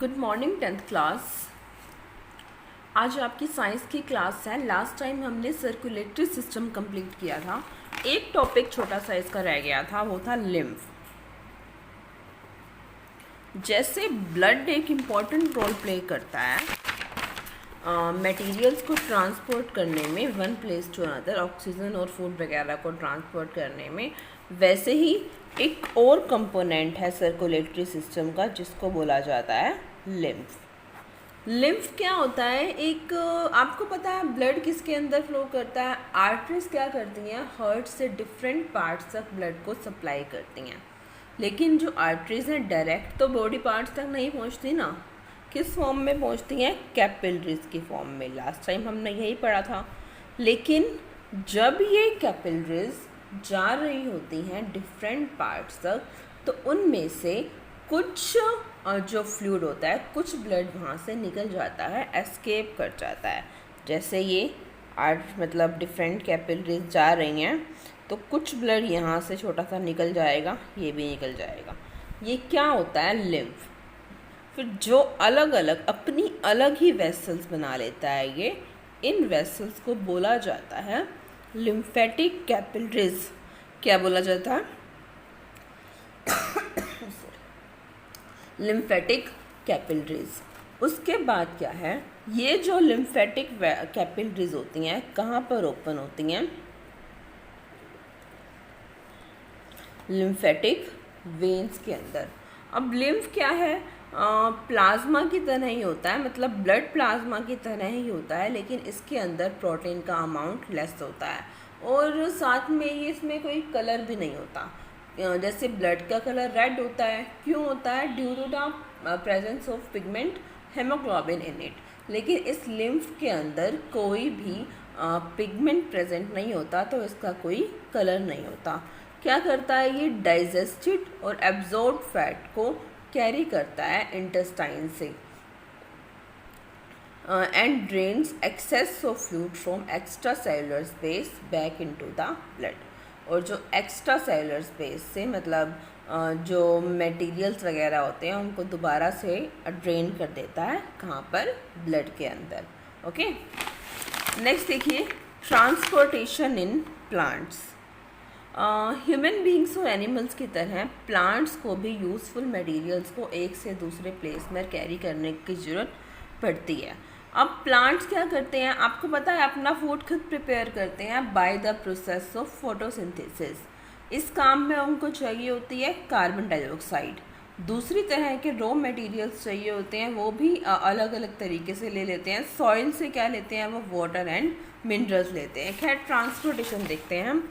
Good morning 10th class. आज आपकी science की क्लास है। लास्ट टाइम हमने सर्कुलेटरी सिस्टम कंप्लीट किया था। एक टॉपिक छोटा सा इसका रह गया था, वो था लिम्फ। जैसे ब्लड एक इम्पॉर्टेंट रोल प्ले करता है मटेरियल्स को ट्रांसपोर्ट करने में one place to another, oxygen और फूड वगैरह को ट्रांसपोर्ट करने में, वैसे ही एक और कंपोनेंट है सर्कुलेटरी सिस्टम का जिसको बोला जाता है लिम्फ। लिम्फ क्या होता है? एक आपको पता है ब्लड किसके अंदर फ्लो करता है? आर्टरीज क्या करती हैं? हार्ट से डिफरेंट पार्ट्स तक ब्लड को सप्लाई करती हैं। लेकिन जो आर्टरीज हैं डायरेक्ट तो बॉडी पार्ट्स तक नहीं पहुंचती ना। किस फॉर्म में पहुंचती हैं? कैपिलरीज की फॉर्म में। लास्ट टाइम हमने यही पढ़ा था। लेकिन जब ये कैपिलरीज जा रही होती हैं डिफरेंट पार्ट्स तक, तो उनमें से कुछ जो फ्लूइड होता है, कुछ ब्लड वहाँ से निकल जाता है, एस्केप कर जाता है। जैसे ये मतलब डिफरेंट कैपिलरीज जा रही हैं, तो कुछ ब्लड यहाँ से छोटा सा निकल जाएगा, ये भी निकल जाएगा। ये क्या होता है? लिम्फ। फिर जो अलग अलग अपनी अलग ही वेसल्स बना लेता है ये, इन वेसल्स को बोला जाता है लिम्फेटिक कैपिलरीज। क्या बोला जाता है? Lymphatic capillaries. उसके बाद क्या है? ये जो लिम्फेटिक कैपिलरीज होती हैं कहाँ पर ओपन होती हैं? लिम्फेटिक वेन्स के अंदर। अब लिम्फ क्या है? प्लाज्मा की तरह ही होता है, मतलब ब्लड प्लाज्मा की तरह ही होता है, लेकिन इसके अंदर प्रोटीन का अमाउंट लेस होता है और साथ में ये इसमें कोई कलर भी नहीं होता। जैसे ब्लड का कलर रेड होता है, क्यों होता है? Due to the presence of pigment haemoglobin in it. लेकिन इस लिम्फ के अंदर कोई भी पिगमेंट प्रेजेंट नहीं होता, तो इसका कोई कलर नहीं होता। क्या करता है ये? डाइजेस्टेड और एब्जॉर्ब फैट को कैरी करता है इंटेस्टाइन से and drains excess of fluid from extra cellular space back into the blood. और जो एक्स्ट्रा सेलुलर स्पेस से मतलब जो मटेरियल्स वगैरह होते हैं उनको दोबारा से ड्रेन कर देता है। कहाँ पर? ब्लड के अंदर। ओके, नेक्स्ट देखिए, transportation in plants. Human beings और एनिमल्स की तरह प्लांट्स को भी यूज़फुल मटेरियल्स को एक से दूसरे प्लेस में कैरी करने की ज़रूरत पड़ती है। अब प्लांट्स क्या करते हैं? आपको पता है अपना फूड खुद प्रिपेयर करते हैं by the process of photosynthesis. इस काम में उनको चाहिए होती है कार्बन डाइऑक्साइड। दूसरी तरह के रॉ मटेरियल्स चाहिए होते हैं, वो भी अलग अलग तरीके से ले लेते हैं। सॉइल से क्या लेते हैं? वो वाटर एंड मिनरल्स लेते हैं। खैर, ट्रांसपोर्टेशन देखते हैं हम।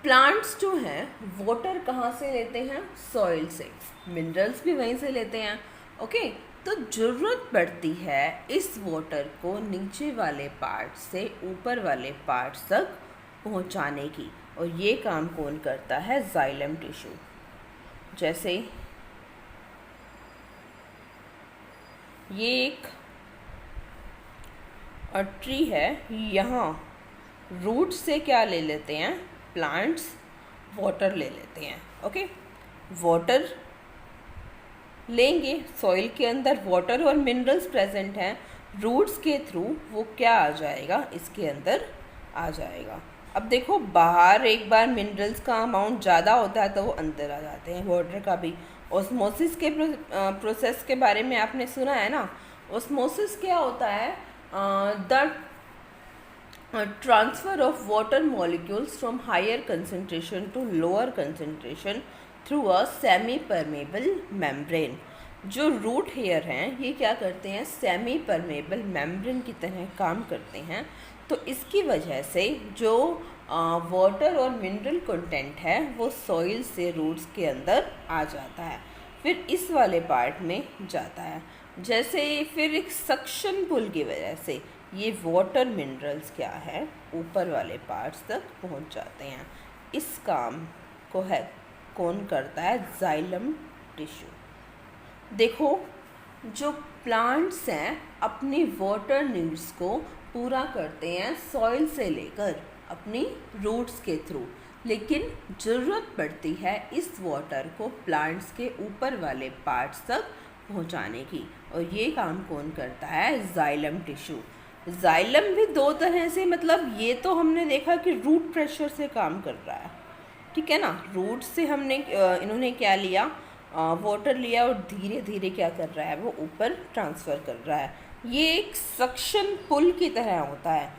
प्लांट्स जो हैं वाटर कहाँ से लेते हैं? सॉइल से। मिनरल्स भी वहीं से लेते हैं। ओके, तो ज़रूरत पड़ती है इस वाटर को नीचे वाले पार्ट से ऊपर वाले पार्ट्स तक पहुँचाने की, और ये काम कौन करता है? Xylem tissue. जैसे ये एक ट्री है, यहाँ रूट से क्या ले लेते हैं? प्लांट्स वाटर ले लेते हैं। ओके, वाटर लेंगे, सॉइल के अंदर वाटर और मिनरल्स प्रेजेंट हैं, रूट्स के थ्रू वो क्या आ जाएगा? इसके अंदर आ जाएगा। अब देखो, बाहर एक बार मिनरल्स का अमाउंट ज़्यादा होता है तो वो अंदर आ जाते हैं। वाटर का भी ऑस्मोसिस के प्रोसेस के बारे में आपने सुना है ना। ऑस्मोसिस क्या होता है? The transfer of water molecules from higher concentration to lower concentration through a semi permeable membrane. जो रूट हेयर हैं ये क्या करते हैं? सेमी परमेबल मेम्ब्रेन की तरह काम करते हैं। तो इसकी वजह से जो वाटर और मिनरल कंटेंट है वो सॉइल से रूट्स के अंदर आ जाता है, फिर इस वाले पार्ट में जाता है। जैसे फिर एक सक्शन पुल की वजह से ये वाटर मिनरल्स क्या है? ऊपर वाले पार्ट्स तक पहुंच जाते हैं। इस काम को है कौन करता है? Xylem tissue. देखो, जो प्लांट्स हैं अपनी वाटर नीड्स को पूरा करते हैं सॉइल से लेकर अपनी रूट्स के थ्रू। लेकिन ज़रूरत पड़ती है इस वाटर को प्लांट्स के ऊपर वाले पार्ट्स तक पहुंचाने की, और ये काम कौन करता है? Xylem tissue. जाइलम भी दो तरह से, मतलब ये तो हमने देखा कि रूट प्रेशर से काम कर रहा है, ठीक है ना। रूट से हमने इन्होंने क्या लिया? वाटर लिया और धीरे धीरे क्या कर रहा है? वो ऊपर ट्रांसफ़र कर रहा है। ये एक सक्शन पुल की तरह होता है।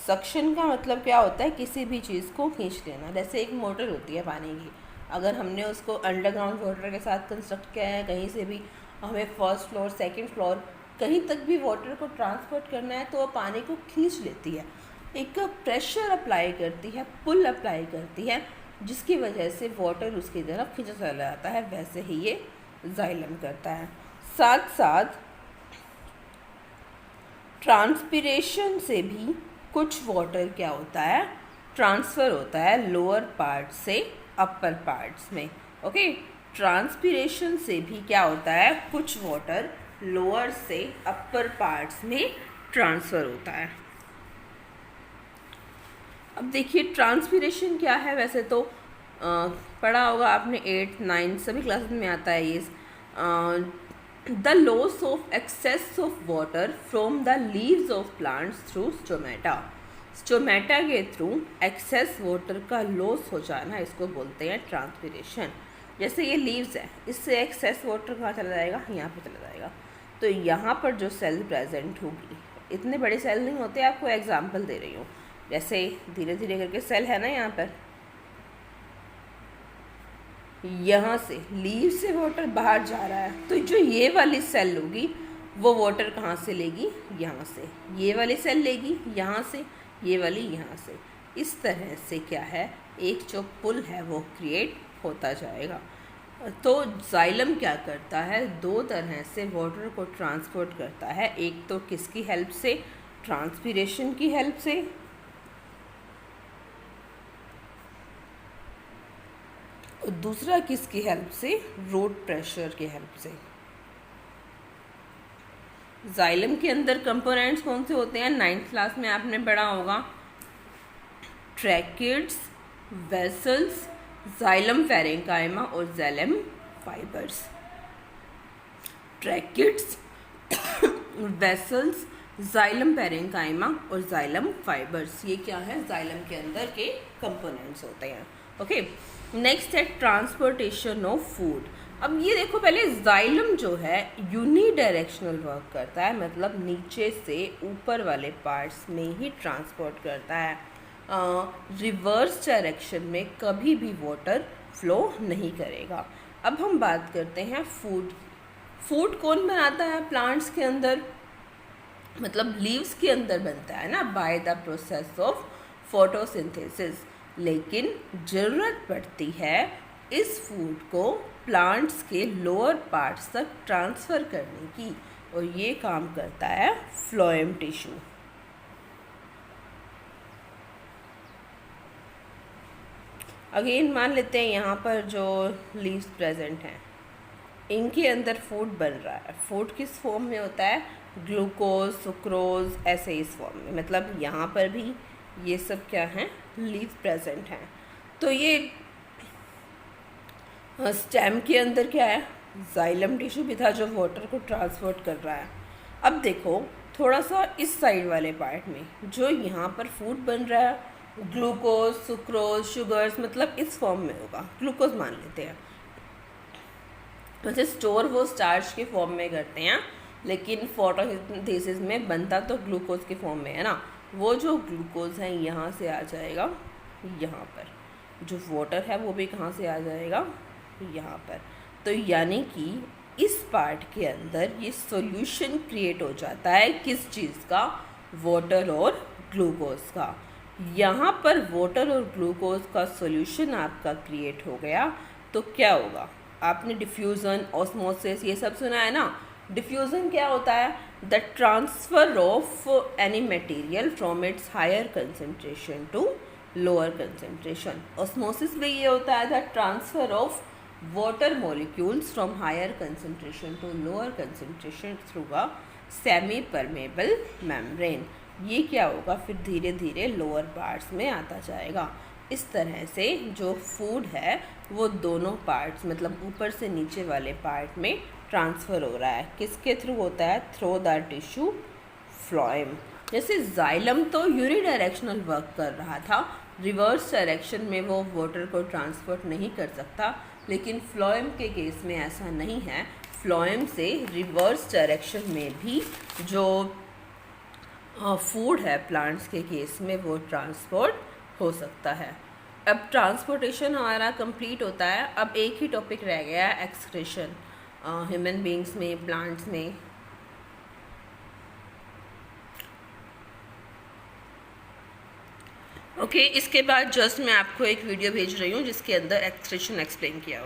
सक्शन का मतलब क्या होता है? किसी भी चीज़ को खींच लेना। जैसे एक मोटर होती है पानी की, अगर हमने उसको अंडरग्राउंड वाटर के साथ कंस्ट्रक्ट किया है, कहीं से भी हमें फर्स्ट फ्लोर सेकंड फ्लोर कहीं तक भी वाटर को ट्रांसपोर्ट करना है तो वो पानी को खींच लेती है, एक प्रेशर अप्लाई करती है, पुल अप्लाई करती है, जिसकी वजह से वाटर उसकी तरफ खींचा चला जाता है। वैसे ही ये जाइलम करता है। साथ साथ ट्रांसपिरेशन से भी कुछ वाटर क्या होता है? ट्रांसफ़र होता है लोअर पार्ट से अपर पार्ट्स में। ओके, ट्रांसपिरेशन से भी क्या होता है? कुछ वाटर लोअर से अपर पार्ट्स में ट्रांसफ़र होता है। अब देखिए ट्रांसपिरेशन क्या है? वैसे तो पढ़ा होगा आपने 8, 9 सभी क्लासेस में आता है ये। The loss of excess of water from the leaves of plants through stomata. Stomata के थ्रू एक्सेस वाटर का लॉस हो जाना, इसको बोलते हैं ट्रांसपिरेशन। जैसे ये लीव्स है, इससे एक्सेस वाटर कहाँ चला जाएगा? यहाँ पे चला जाएगा। तो यहाँ पर जो सेल प्रेजेंट होगी, इतने बड़े सेल नहीं होते, आपको एग्जांपल दे रही हूँ। जैसे धीरे धीरे करके सेल है ना, यहाँ पर यहाँ से लीव से वाटर बाहर जा रहा है, तो जो ये वाली सेल होगी वो वाटर कहाँ से लेगी? यहाँ से। ये वाली सेल लेगी यहाँ से, ये वाली यहाँ से। इस तरह से क्या है, एक जो पुल है वो क्रिएट होता जाएगा। तो जाइलम क्या करता है? दो तरह से वाटर को ट्रांसपोर्ट करता है। एक तो किसकी हेल्प से? ट्रांसपिरेशन की हेल्प से, और दूसरा किसकी हेल्प से? रूट प्रेशर की हेल्प से। जाइलम के अंदर कंपोनेंट्स कौन से होते हैं? 9th क्लास में आपने पढ़ा होगा। ट्रैकिड्स, वेसल्स, जाइलम पैरेंकाइमा और xylem fibres. Tracheids, vessels, xylem parenchyma और जाइलम फाइबर्स, ये क्या है? जाइलम के अंदर के कंपोनेंट्स होते हैं। ओके, नेक्स्ट है ट्रांसपोर्टेशन ऑफ फूड। अब ये देखो, पहले जाइलम जो है यूनिडायरेक्शनल वर्क करता है, मतलब नीचे से ऊपर वाले पार्ट्स में ही ट्रांसपोर्ट करता है। रिवर्स डायरेक्शन में कभी भी वाटर फ्लो नहीं करेगा। अब हम बात करते हैं फूड। फूड कौन बनाता है प्लांट्स के अंदर? मतलब लीव्स के अंदर बनता है ना, by the process of photosynthesis. लेकिन ज़रूरत पड़ती है इस फूड को प्लांट्स के लोअर पार्ट्स तक ट्रांसफ़र करने की, और ये काम करता है फ्लोएम टिश्यू। अगेन मान लेते हैं यहाँ पर जो लीव्स प्रेजेंट हैं, इनके अंदर फूड बन रहा है। फूड किस फॉर्म में होता है? ग्लूकोज, सुक्रोज, ऐसे इस फॉर्म में। मतलब यहाँ पर भी ये सब क्या हैं? लीव्स प्रेजेंट हैं। तो ये स्टेम के अंदर क्या है? जाइलम टिश्यू भी था जो वाटर को ट्रांसपोर्ट कर रहा है। अब देखो थोड़ा सा इस साइड वाले पार्ट में जो यहाँ पर फूड बन रहा है, ग्लूकोज, सुक्रोज, शुगर्स, मतलब इस फॉर्म में होगा। ग्लूकोज मान लेते हैं, वैसे स्टोर वो स्टार्च के फॉर्म में करते हैं, लेकिन फोटोसिंथेसिस में बनता तो ग्लूकोज के फॉर्म में है ना। वो जो ग्लूकोज है यहाँ से आ जाएगा यहाँ पर, जो वाटर है वो भी कहाँ से आ जाएगा? यहाँ पर। तो यानी कि इस पार्ट के अंदर ये सॉल्यूशन क्रिएट हो जाता है किस चीज़ का? वाटर और ग्लूकोज का। यहाँ पर वाटर और ग्लूकोज का सॉल्यूशन आपका क्रिएट हो गया, तो क्या होगा? आपने डिफ्यूज़न, ऑस्मोसिस ये सब सुना है ना। डिफ्यूज़न क्या होता है? The transfer of any material from its higher concentration to lower concentration. Osmosis में ये होता है the transfer of water molecules from higher concentration to lower concentration through a semi permeable membrane. ये क्या होगा? फिर धीरे धीरे लोअर पार्ट्स में आता जाएगा। इस तरह से जो फूड है वो दोनों पार्ट्स मतलब ऊपर से नीचे वाले पार्ट में ट्रांसफ़र हो रहा है। किसके थ्रू होता है? Through the tissue phloem. जैसे जाइलम तो यूनिडायरेक्शनल वर्क कर रहा था, रिवर्स डायरेक्शन में वो वाटर को ट्रांसपोर्ट नहीं कर सकता, लेकिन फ्लोएम के केस में ऐसा नहीं है। फ्लोएम से रिवर्स डायरेक्शन में भी जो फूड है प्लांट्स के केस में वो ट्रांसपोर्ट हो सकता है। अब ट्रांसपोर्टेशन हमारा कंप्लीट होता है। अब एक ही टॉपिक रह गया है, एक्सक्रीशन, ह्यूमन बींग्स में, प्लांट्स में। ओके, इसके बाद जस्ट मैं आपको एक वीडियो भेज रही हूँ जिसके अंदर एक्सक्रीशन एक्सप्लेन किया हो।